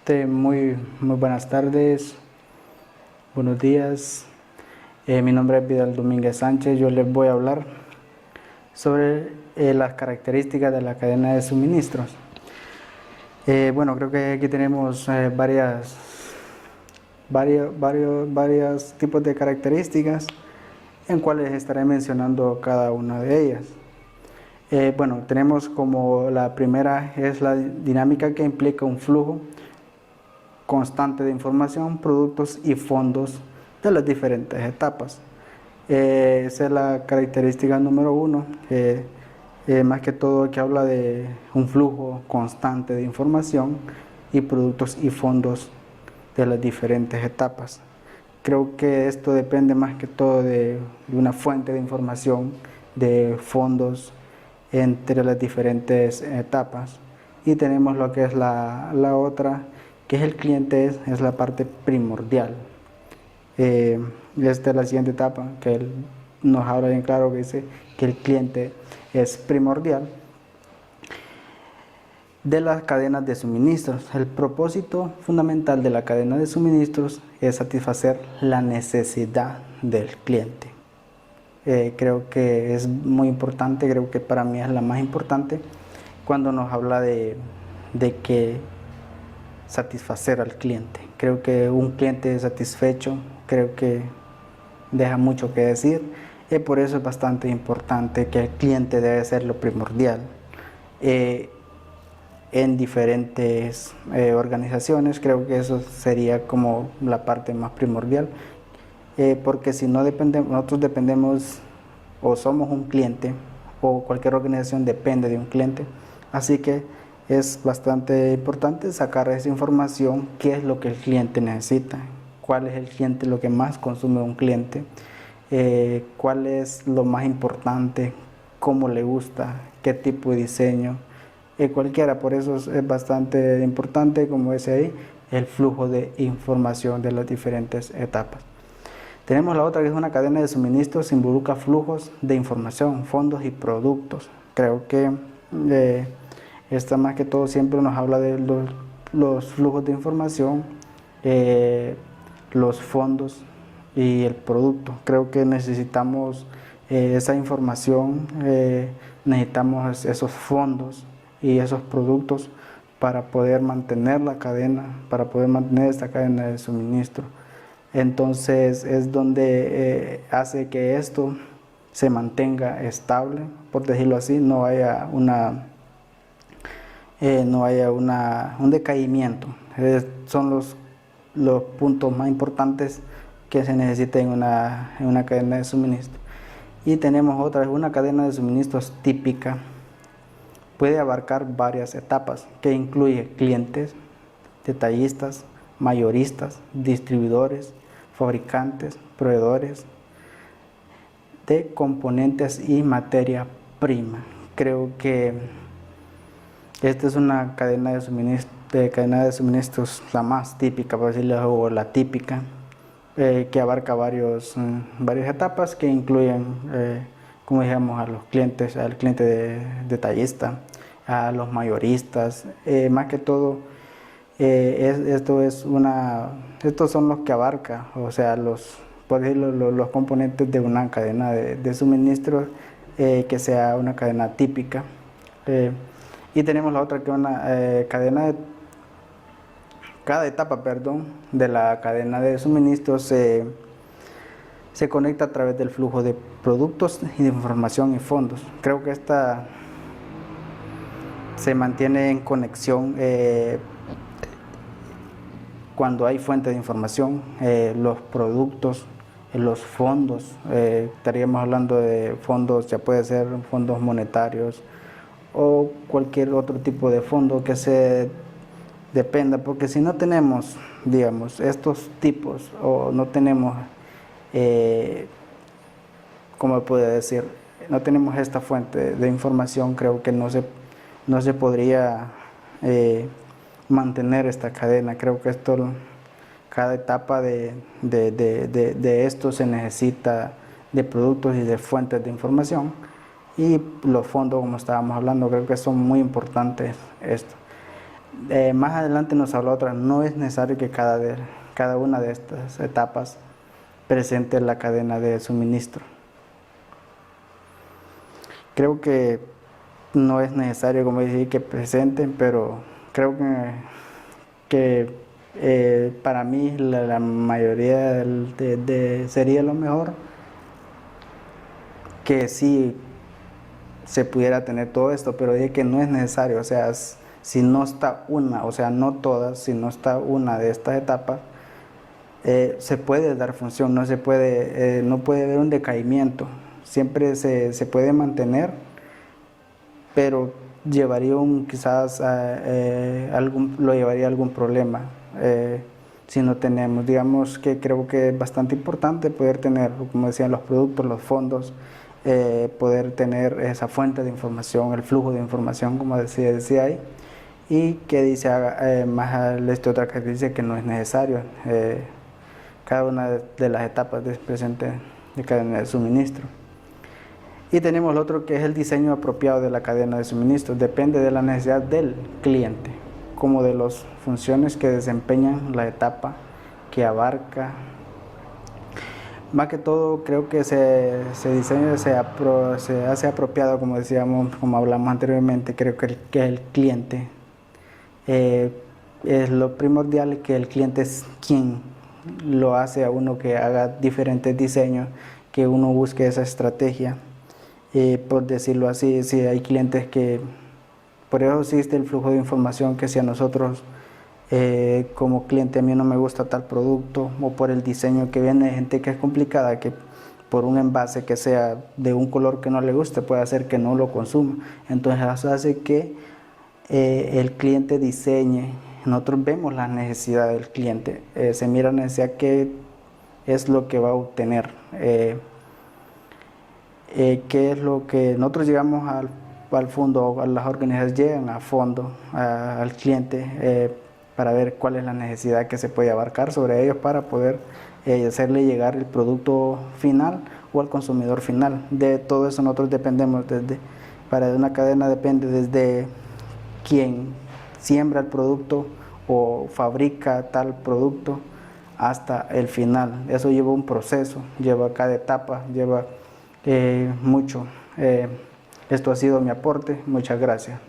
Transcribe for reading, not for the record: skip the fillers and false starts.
Muy buenas tardes, buenos días. Mi nombre es Vidal Domínguez Sánchez. Yo les voy a hablar sobre las características de la cadena de suministros. Bueno, creo que aquí tenemos varios tipos de características en cuales estaré mencionando cada una de ellas. Bueno, tenemos como la primera es la dinámica que implica un flujo constante de información, productos y fondos de las diferentes etapas. Esa es la característica número uno, más que todo que habla de un flujo constante de información y productos y fondos de las diferentes etapas. Creo que esto depende más que todo de una fuente de información, de fondos entre las diferentes etapas. Y tenemos lo que es la otra, que es el cliente, es la parte primordial. Esta es la siguiente etapa, que él nos habla bien claro, que dice que el cliente es primordial de las cadenas de suministros. El propósito fundamental de la cadena de suministros es satisfacer la necesidad del cliente. Creo que es muy importante, creo que para mí es la más importante cuando nos habla de que satisfacer al cliente. Creo que un cliente satisfecho, creo que deja mucho que decir, y por eso es bastante importante que el cliente debe ser lo primordial. En diferentes organizaciones creo que eso sería como la parte más primordial, porque si no dependemos, nosotros dependemos o somos un cliente, o cualquier organización depende de un cliente, así que es bastante importante sacar esa información, qué es lo que el cliente necesita, cuál es el cliente, lo que más consume un cliente, cuál es lo más importante, cómo le gusta, qué tipo de diseño, cualquiera. Por eso es bastante importante, como dice ahí, el flujo de información de las diferentes etapas. Tenemos la otra, que es una cadena de suministros, involucra flujos de información, fondos y productos. Creo que esta más que todo siempre nos habla de los flujos de información, los fondos y el producto. Creo que necesitamos esa información, necesitamos esos fondos y esos productos para poder mantener la cadena, para poder mantener esta cadena de suministro. Entonces es donde hace que esto se mantenga estable, por decirlo así, no haya un decaimiento. Son los puntos más importantes que se necesita en una cadena de suministro. Y tenemos otra vez una cadena de suministros típica. Puede abarcar varias etapas, que incluye clientes, detallistas, mayoristas, distribuidores, fabricantes, proveedores de componentes y materia prima. Creo que esta es una cadena de suministros la más típica, por decirlo, o la típica, que abarca varias etapas que incluyen, como dijimos, a los clientes, al cliente detallista, a los mayoristas, más que todo. Estos son los que abarca, o sea, por decirlo, los componentes de una cadena de suministros, que sea una cadena típica. Y tenemos la otra, que es una cada etapa, de la cadena de suministros se conecta a través del flujo de productos y de información y fondos. Creo que esta se mantiene en conexión cuando hay fuente de información, los productos, los fondos. Estaríamos hablando de fondos, ya puede ser fondos monetarios o cualquier otro tipo de fondo que se dependa, porque si no tenemos, digamos, estos tipos, o no tenemos, ¿cómo puedo decir? No tenemos esta fuente de información, creo que no se podría mantener esta cadena. Creo que cada etapa de esto se necesita de productos y de fuentes de información, y los fondos, como estábamos hablando, creo que son muy importantes esto. Más adelante nos habló otra, no es necesario que cada una de estas etapas presente la cadena de suministro. Creo que no es necesario, como decir, que presenten, pero creo que para mí la mayoría sería lo mejor que sí se pudiera tener todo esto, pero dije que no es necesario, o sea, si no está una, o sea, no todas, si no está una de estas etapas, se puede dar función, no puede haber un decaimiento, siempre se puede mantener, pero llevaría quizás lo llevaría a algún problema si no tenemos. Digamos que creo que es bastante importante poder tener, como decían, los productos, los fondos, poder tener esa fuente de información, el flujo de información, como decía ahí, y que dice más al otra que dice que no es necesario cada una de las etapas del presente de cadena de suministro. Y tenemos el otro que es el diseño apropiado de la cadena de suministro. Depende de la necesidad del cliente, como de las funciones que desempeñan la etapa que abarca. Más que todo, creo que se hace apropiado, como decíamos, como hablamos anteriormente, creo que el cliente es lo primordial, que el cliente es quien lo hace a uno que haga diferentes diseños, que uno busque esa estrategia. Por decirlo así, si hay clientes que, por eso existe el flujo de información, que si a nosotros como cliente a mí no me gusta tal producto, o por el diseño que viene, gente que es complicada, que por un envase que sea de un color que no le guste puede hacer que no lo consuma, entonces eso hace que el cliente diseñe. Nosotros vemos la necesidad del cliente, se mira la necesidad, que es lo que va a obtener, qué es lo que nosotros llegamos al fondo, las organizaciones llegan a fondo al cliente para ver cuál es la necesidad que se puede abarcar sobre ellos para poder hacerle llegar el producto final o al consumidor final. De todo eso nosotros dependemos, para una cadena depende desde quien siembra el producto o fabrica tal producto hasta el final. Eso lleva un proceso, lleva cada etapa, lleva mucho. Esto ha sido mi aporte. Muchas gracias.